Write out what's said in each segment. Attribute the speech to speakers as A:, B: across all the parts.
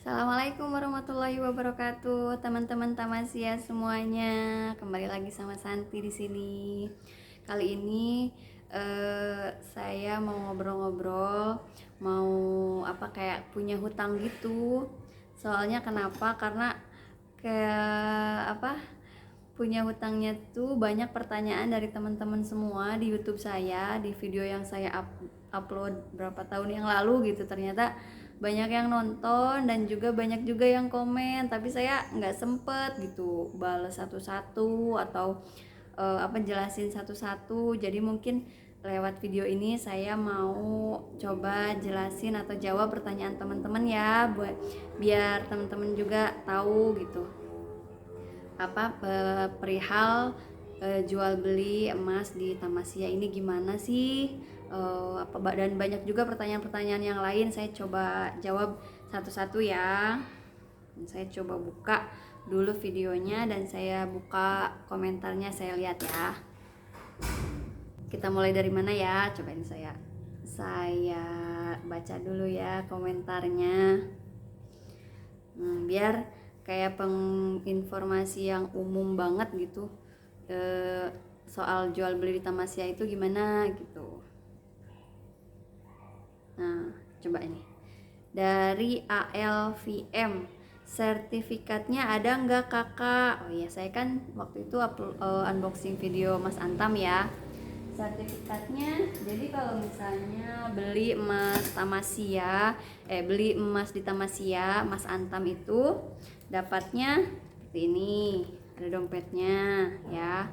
A: Assalamualaikum warahmatullahi wabarakatuh, teman-teman Tamasya semuanya. Kembali lagi sama Santi di sini. Kali ini saya mau ngobrol-ngobrol, mau kayak punya hutang gitu. Soalnya kenapa? Karena kayak punya hutangnya tuh banyak pertanyaan dari teman-teman semua di YouTube saya, di video yang saya upload berapa tahun yang lalu gitu. Ternyata banyak yang nonton dan juga banyak juga yang komen, tapi saya nggak sempet gitu balas satu-satu atau jelasin satu-satu. Jadi mungkin lewat video ini saya mau coba jelasin atau jawab pertanyaan teman-teman ya, buat biar teman-teman juga tahu gitu perihal jual beli emas di Tamasya ini gimana sih, dan banyak juga pertanyaan-pertanyaan yang lain. Saya coba jawab satu-satu ya. Saya coba buka dulu videonya dan saya buka komentarnya, saya lihat ya. Kita mulai dari mana ya? Cobain saya baca dulu ya komentarnya. Biar kayak penginformasi yang umum banget gitu, soal jual beli di Tamasya itu gimana gitu. Nah, coba ini dari ALVM, sertifikatnya ada nggak kakak? Oh iya, saya kan waktu itu unboxing video Mas Antam ya. Sertifikatnya, jadi kalau misalnya beli emas Tamasya, beli emas di Tamasya Mas Antam itu dapatnya seperti ini, ada dompetnya ya.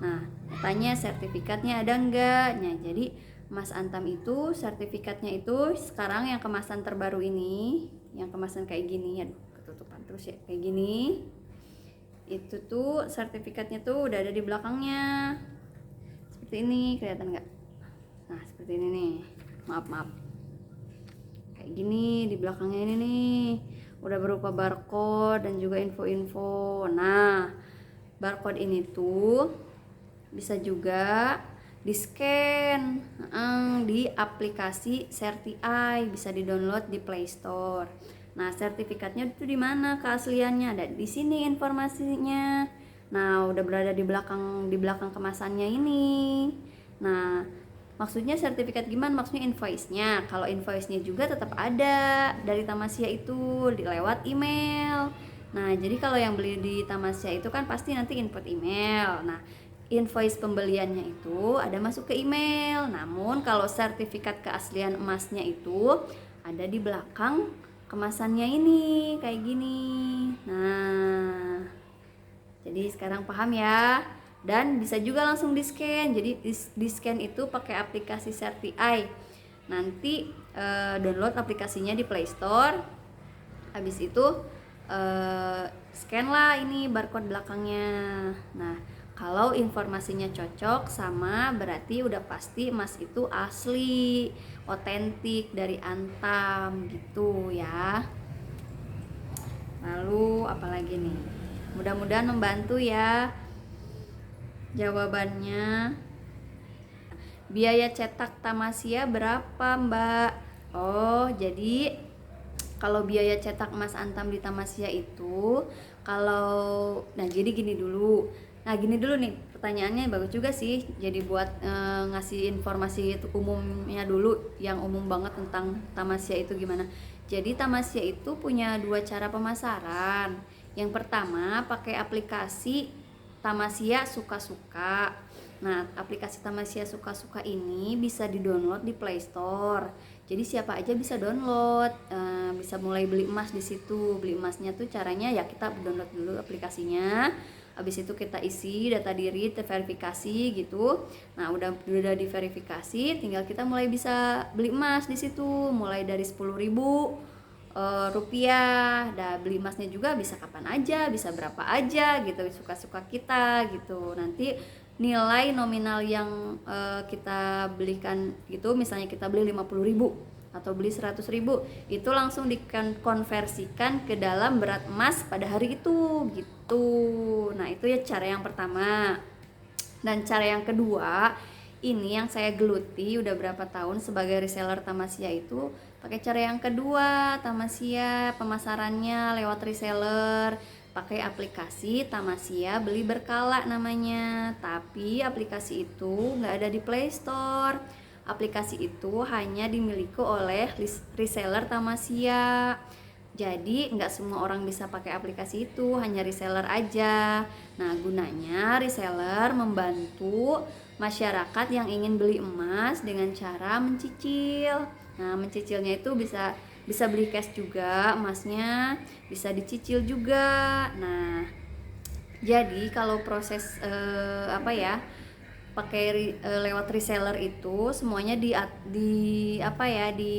A: Nah, katanya sertifikatnya ada enggak? Nah, jadi Mas Antam itu sertifikatnya itu sekarang yang kemasan terbaru ini, yang kemasan kayak gini, aduh ketutupan terus ya, kayak gini. Itu tuh sertifikatnya tuh udah ada di belakangnya. Seperti ini, kelihatan nggak? Nah, seperti ini nih. Maaf. Kayak gini di belakangnya ini nih. Udah berupa barcode dan juga info-info. Nah, barcode ini tuh bisa juga di-scan di aplikasi Certi-Eye, bisa di-download di Play Store. Nah, sertifikatnya itu di mana keasliannya? Ada di sini informasinya. Nah, udah berada di belakang kemasannya ini. Nah, maksudnya sertifikat gimana? Maksudnya invoice-nya. Kalau invoice-nya juga tetap ada dari Tamasya itu lewat email. Nah, jadi kalau yang beli di Tamasya itu kan pasti nanti input email. Nah, invoice pembeliannya itu ada masuk ke email. Namun kalau sertifikat keaslian emasnya itu ada di belakang kemasannya ini, kayak gini. Nah, jadi sekarang paham ya. Dan bisa juga langsung di-scan. Jadi di-scan itu pakai aplikasi Certi-Eye. Nanti download aplikasinya di Play Store. Habis itu scan lah ini barcode belakangnya. Nah, kalau informasinya cocok sama, berarti udah pasti emas itu asli, otentik dari Antam gitu ya. Lalu apalagi nih? Mudah-mudahan membantu ya jawabannya. Biaya cetak Tamasya berapa, Mbak? Oh, jadi kalau biaya cetak emas Antam di Tamasya itu jadi gini dulu. Nah, gini dulu nih, pertanyaannya bagus juga sih. Jadi buat ngasih informasi itu umumnya dulu, yang umum banget tentang Tamasya itu gimana. Jadi Tamasya itu punya dua cara pemasaran. Yang pertama pakai aplikasi Tamasya Suka-Suka. Nah, aplikasi Tamasya Suka-Suka ini bisa di-download di Play Store. Jadi siapa aja bisa download, bisa mulai beli emas di situ. Beli emasnya tuh caranya ya kita download dulu aplikasinya. Habis itu kita isi data diri, terverifikasi gitu. Nah, udah diverifikasi, tinggal kita mulai bisa beli emas di situ, mulai dari 10.000 rupiah. Beli emasnya juga bisa kapan aja, bisa berapa aja gitu, suka-suka kita gitu. Nanti nilai nominal yang kita belikan gitu, misalnya kita beli 50.000 atau beli 100.000, itu langsung dikonversikan ke dalam berat emas pada hari itu gitu. Nah, itu ya cara yang pertama. Dan cara yang kedua ini yang saya geluti udah berapa tahun sebagai reseller Tamasya itu pakai cara yang kedua. Tamasya pemasarannya lewat reseller, pakai aplikasi Tamasya Beli Berkala namanya. Tapi aplikasi itu nggak ada di Play Store. Aplikasi itu hanya dimiliki oleh reseller Tamasya. Jadi nggak semua orang bisa pakai aplikasi itu, hanya reseller aja. Nah, gunanya reseller membantu masyarakat yang ingin beli emas dengan cara mencicil. Nah, mencicilnya itu bisa bisa beli cash juga emasnya, bisa dicicil juga. Nah, jadi kalau proses apa ya, pakai lewat reseller itu semuanya di apa ya, di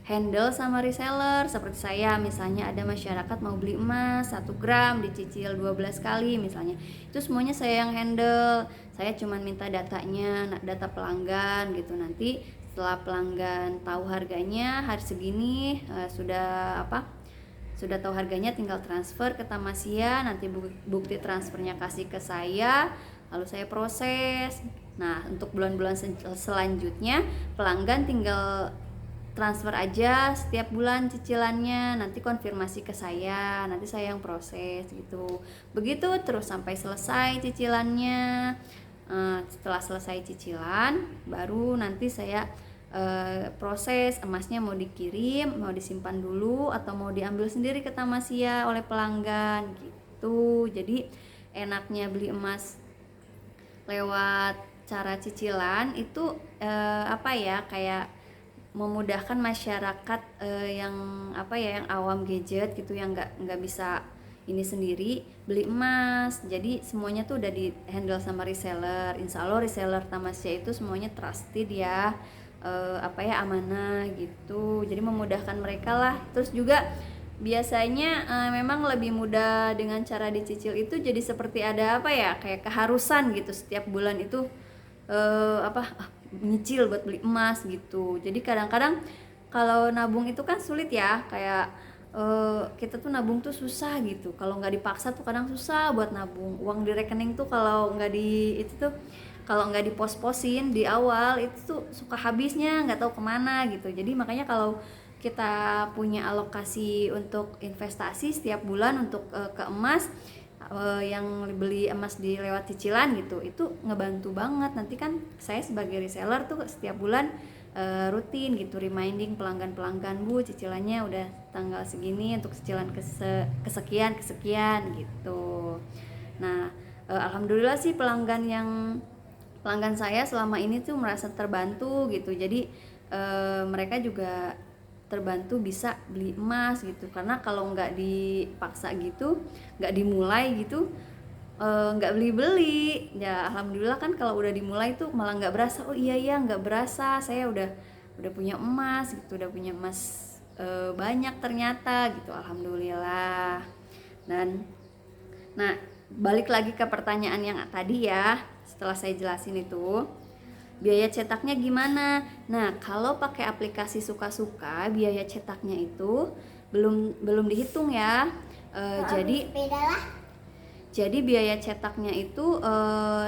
A: handle sama reseller. Seperti saya misalnya ada masyarakat mau beli emas 1 gram dicicil 12 kali misalnya, itu semuanya saya yang handle. Saya cuman minta datanya, data pelanggan gitu. Nanti setelah pelanggan tahu harganya hari segini, sudah tahu harganya, tinggal transfer ke Tamasya. Nanti bukti transfernya kasih ke saya, lalu saya proses. Nah, untuk bulan-bulan selanjutnya pelanggan tinggal transfer aja setiap bulan cicilannya, nanti konfirmasi ke saya, nanti saya yang proses gitu. Begitu terus sampai selesai cicilannya. Setelah selesai cicilan baru nanti saya proses emasnya, mau dikirim, mau disimpan dulu, atau mau diambil sendiri ke Tamasya oleh pelanggan gitu. Jadi enaknya beli emas lewat cara cicilan itu apa ya, kayak memudahkan masyarakat yang apa ya, yang awam gadget gitu, yang nggak bisa ini sendiri beli emas. Jadi semuanya tuh udah di handle sama reseller. Insya Allah reseller Tamasya itu semuanya trusted ya, apa ya, amanah gitu. Jadi memudahkan mereka lah. Terus juga biasanya memang lebih mudah dengan cara dicicil itu. Jadi seperti ada apa ya, kayak keharusan gitu setiap bulan itu nyicil buat beli emas gitu. Jadi kadang-kadang kalau nabung itu kan sulit ya, kayak kita tuh nabung tuh susah gitu. Kalau nggak dipaksa tuh kadang susah buat nabung. Uang di rekening tuh kalau nggak di itu tuh, kalau nggak dipos-posin di awal itu tuh suka habisnya nggak tahu kemana gitu. Jadi makanya kalau kita punya alokasi untuk investasi setiap bulan untuk ke emas, yang beli emas di lewat cicilan gitu, itu ngebantu banget. Nanti kan saya sebagai reseller tuh setiap bulan rutin gitu reminding pelanggan-pelanggan, Bu cicilannya udah tanggal segini untuk cicilan kesekian gitu. Nah, alhamdulillah sih pelanggan saya selama ini tuh merasa terbantu gitu. Jadi mereka juga terbantu bisa beli emas gitu, karena kalau nggak dipaksa gitu, nggak dimulai gitu, nggak beli-beli ya. Alhamdulillah kan kalau udah dimulai tuh malah nggak berasa. Oh iya ya, nggak berasa saya udah punya emas gitu, udah punya emas banyak ternyata gitu, alhamdulillah. Dan nah, balik lagi ke pertanyaan yang tadi ya, setelah saya jelasin itu biaya cetaknya gimana. Nah, kalau pakai aplikasi Suka-Suka biaya cetaknya itu belum dihitung ya. Jadi biaya cetaknya itu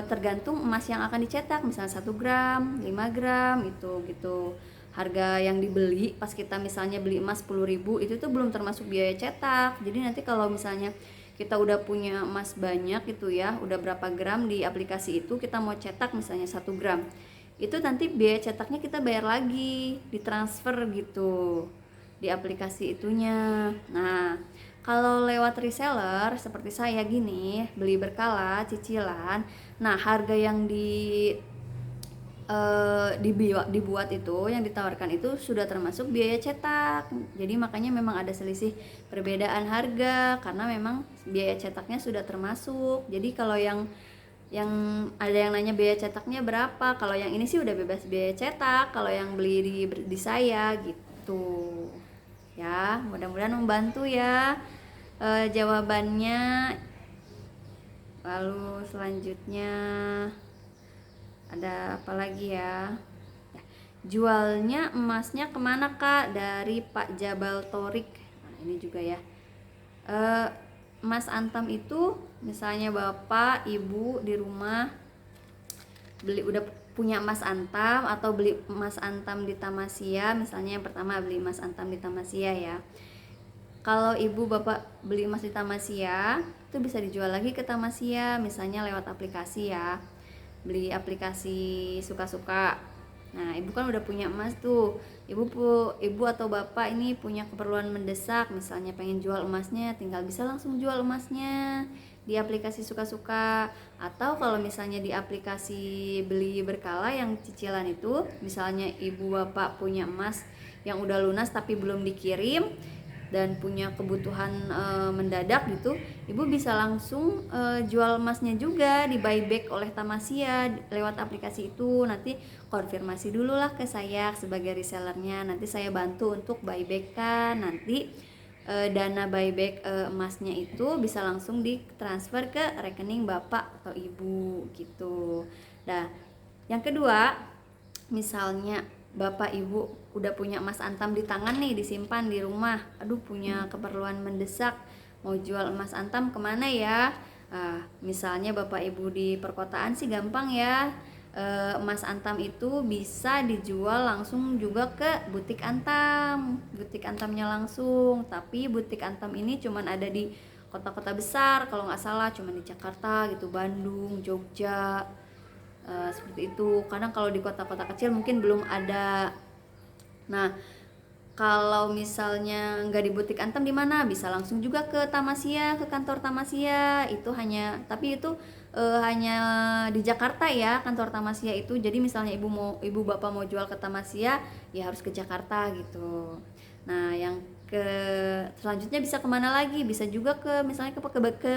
A: tergantung emas yang akan dicetak, misalnya 1 gram, 5 gram itu gitu. Harga yang dibeli pas kita misalnya beli emas 10.000 itu tuh belum termasuk biaya cetak. Jadi nanti kalau misalnya kita udah punya emas banyak gitu ya, udah berapa gram di aplikasi itu, kita mau cetak misalnya 1 gram, itu nanti biaya cetaknya kita bayar lagi, ditransfer gitu di aplikasi itunya. Nah, kalau lewat reseller seperti saya gini, beli berkala, cicilan, nah harga yang dibuat itu, yang ditawarkan itu sudah termasuk biaya cetak. Jadi makanya memang ada selisih perbedaan harga karena memang biaya cetaknya sudah termasuk. Jadi kalau yang ada yang nanya biaya cetaknya berapa, kalau yang ini sih udah bebas biaya cetak kalau yang beli di saya gitu ya. Mudah-mudahan membantu ya jawabannya. Lalu selanjutnya ada apa lagi ya? Jualnya emasnya kemana Kak? Dari Pak Jabal Torik. Nah, ini juga ya, Mas Antam itu misalnya bapak ibu di rumah udah punya emas antam atau beli emas antam di Tamasya, misalnya yang pertama beli emas antam di Tamasya ya. Kalau ibu bapak beli emas di Tamasya, itu bisa dijual lagi ke Tamasya, misalnya lewat aplikasi ya. Beli aplikasi suka-suka. Nah, ibu kan udah punya emas tuh. Ibu atau bapak ini punya keperluan mendesak, misalnya pengen jual emasnya, tinggal bisa langsung jual emasnya di aplikasi suka-suka. Atau kalau misalnya di aplikasi beli berkala yang cicilan itu, misalnya ibu bapak punya emas yang udah lunas tapi belum dikirim dan punya kebutuhan mendadak gitu, ibu bisa langsung jual emasnya juga di buyback oleh Tamasya lewat aplikasi itu. Nanti konfirmasi dulu lah ke saya sebagai resellernya, nanti saya bantu untuk buyback kan. Nanti dana buyback emasnya itu bisa langsung ditransfer ke rekening bapak atau ibu gitu. Nah, yang kedua, misalnya bapak ibu udah punya emas antam di tangan nih, disimpan di rumah, aduh punya keperluan mendesak, mau jual emas antam kemana ya? Misalnya bapak ibu di perkotaan sih gampang ya, emas antam itu bisa dijual langsung juga ke butik antamnya langsung. Tapi butik antam ini cuman ada di kota-kota besar kalau nggak salah, cuman di Jakarta gitu, Bandung, Jogja, seperti itu. Kadang kalau di kota-kota kecil mungkin belum ada. Nah, kalau misalnya nggak di butik antam, di mana bisa langsung juga ke Tamasya, ke kantor Tamasya. Itu tapi itu hanya di Jakarta ya, kantor Tamasya itu. Jadi misalnya ibu bapak mau jual ke Tamasya, ya harus ke Jakarta gitu. Nah, yang selanjutnya bisa kemana lagi? Bisa juga misalnya ke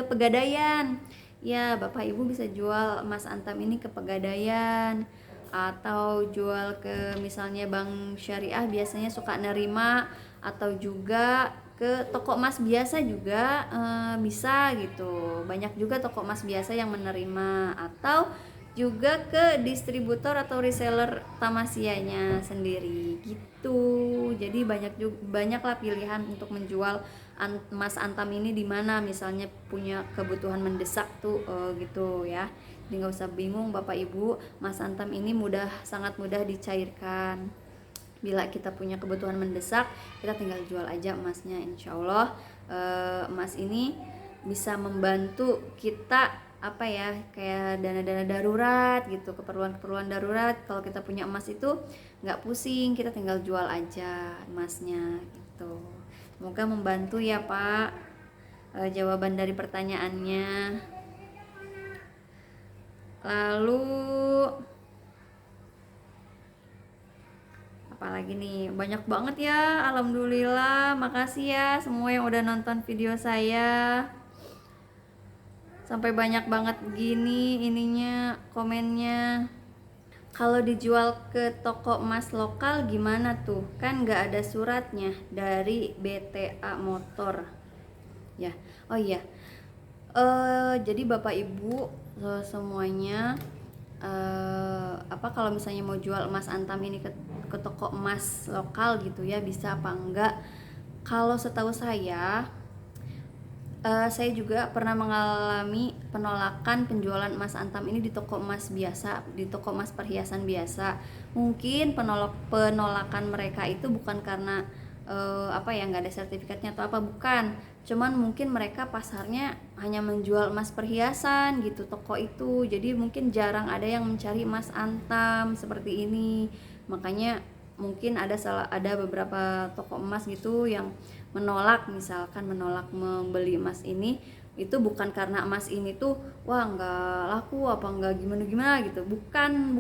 A: Pegadaian. Ya, bapak ibu bisa jual emas antam ini ke Pegadaian, atau jual ke misalnya bank syariah, biasanya suka nerima, atau juga ke toko emas biasa juga bisa gitu. Banyak juga toko emas biasa yang menerima, atau juga ke distributor atau reseller Tamasyanya sendiri gitu. Jadi banyaklah pilihan untuk menjual emas antam ini di mana misalnya punya kebutuhan mendesak tuh gitu ya. Jadi nggak usah bingung bapak ibu, emas antam ini sangat mudah dicairkan. Bila kita punya kebutuhan mendesak, kita tinggal jual aja emasnya. Insya Allah emas ini bisa membantu kita apa ya, kayak dana-dana darurat gitu, keperluan darurat. Kalau kita punya emas itu nggak pusing, kita tinggal jual aja emasnya gitu. Semoga membantu ya Pak jawaban dari pertanyaannya. Lalu apalagi nih, banyak banget ya. Alhamdulillah, makasih ya semua yang udah nonton video saya. Sampai banyak banget gini ininya komennya. Kalau dijual ke toko emas lokal gimana tuh? Kan nggak ada suratnya dari BTA Motor. Ya, oh iya. Jadi bapak ibu semuanya, kalau misalnya mau jual emas antam ini ke toko emas lokal gitu ya, bisa apa enggak? Kalau setahu saya juga pernah mengalami penolakan penjualan emas antam ini di toko emas biasa, di toko emas perhiasan biasa. Mungkin penolakan mereka itu bukan karena nggak ada sertifikatnya atau apa, bukan. Cuman mungkin mereka pasarnya hanya menjual emas perhiasan gitu, toko itu. Jadi mungkin jarang ada yang mencari emas antam seperti ini. Makanya mungkin ada beberapa toko emas gitu yang menolak membeli emas ini, itu bukan karena emas ini tuh wah nggak laku apa nggak gimana gitu, bukan.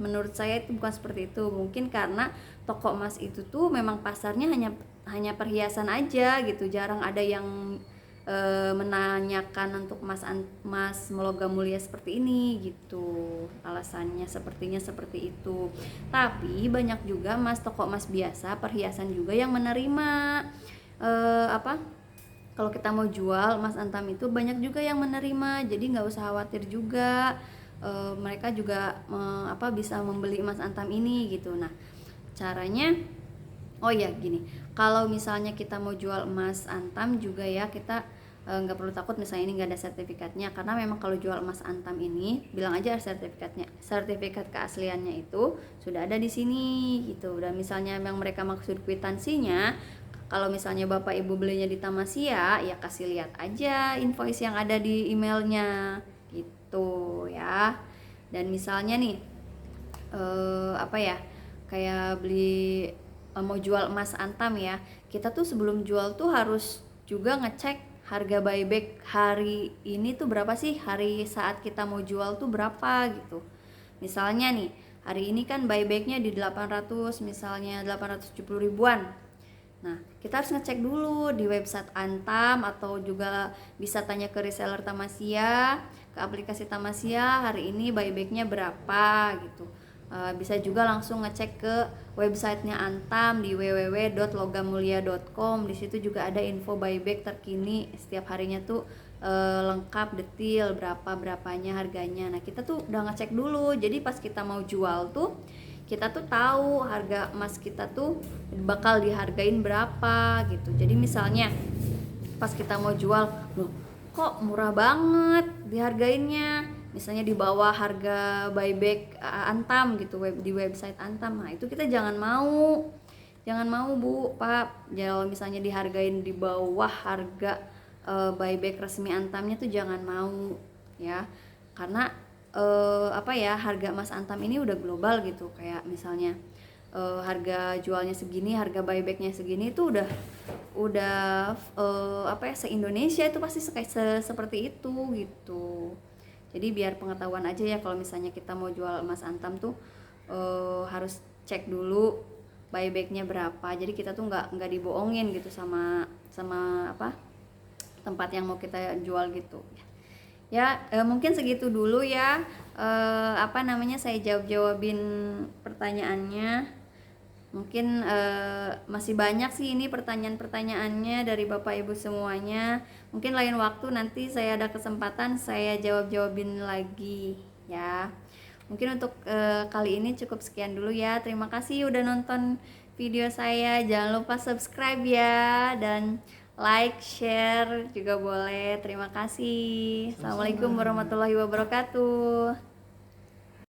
A: Menurut saya itu bukan seperti itu. Mungkin karena toko emas itu tuh memang pasarnya hanya perhiasan aja gitu, jarang ada yang menanyakan untuk emas logam mulia seperti ini gitu. Alasannya sepertinya seperti itu. Tapi banyak juga toko emas biasa perhiasan juga yang menerima kalau kita mau jual emas antam itu, banyak juga yang menerima. Jadi nggak usah khawatir juga, mereka juga bisa membeli emas antam ini gitu. Nah, caranya gini, kalau misalnya kita mau jual emas antam juga ya, kita nggak perlu takut misalnya ini nggak ada sertifikatnya, karena memang kalau jual emas antam ini bilang aja ada sertifikatnya, sertifikat keasliannya itu sudah ada di sini gitu. Dan misalnya yang mereka maksud kwitansinya, kalau misalnya bapak ibu belinya di Tamasya, ya kasih lihat aja invoice yang ada di emailnya gitu ya. Dan misalnya nih apa ya, kayak beli mau jual emas antam ya, kita tuh sebelum jual tuh harus juga ngecek harga buyback hari ini tuh berapa sih, hari saat kita mau jual tuh berapa gitu. Misalnya nih hari ini kan buybacknya di 800, misalnya 870 ribuan. Nah, kita harus ngecek dulu di website Antam, atau juga bisa tanya ke reseller Tamasya, ke aplikasi Tamasya, hari ini buybacknya berapa gitu. Bisa juga langsung ngecek ke websitenya Antam di www.logamulia.com. Di situ juga ada info buyback terkini setiap harinya tuh lengkap detail berapanya harganya. Nah, kita tuh udah ngecek dulu. Jadi pas kita mau jual tuh kita tuh tahu harga emas kita tuh bakal dihargain berapa gitu. Jadi misalnya pas kita mau jual, loh kok murah banget dihargainnya, misalnya di bawah harga buyback Antam gitu, di website Antam. Nah itu kita jangan mau Bu, Pak. Kalau misalnya dihargain di bawah harga buyback resmi Antamnya tuh jangan mau ya, karena apa ya, harga emas Antam ini udah global gitu. Kayak misalnya harga jualnya segini, harga buybacknya segini, itu udah apa ya, se-Indonesia itu pasti seperti itu gitu. Jadi biar pengetahuan aja ya, kalau misalnya kita mau jual emas antam tuh harus cek dulu buybacknya berapa. Jadi kita tuh nggak dibohongin gitu sama apa, tempat yang mau kita jual gitu ya. Mungkin segitu dulu ya, apa namanya, saya jawabin pertanyaannya. Mungkin masih banyak sih ini pertanyaan-pertanyaannya dari Bapak Ibu semuanya. Mungkin lain waktu nanti saya ada kesempatan saya jawabin lagi ya. Mungkin untuk kali ini cukup sekian dulu ya. Terima kasih udah nonton video saya. Jangan lupa subscribe ya, dan like, share juga boleh. Terima kasih. Assalamualaikum warahmatullahi wabarakatuh.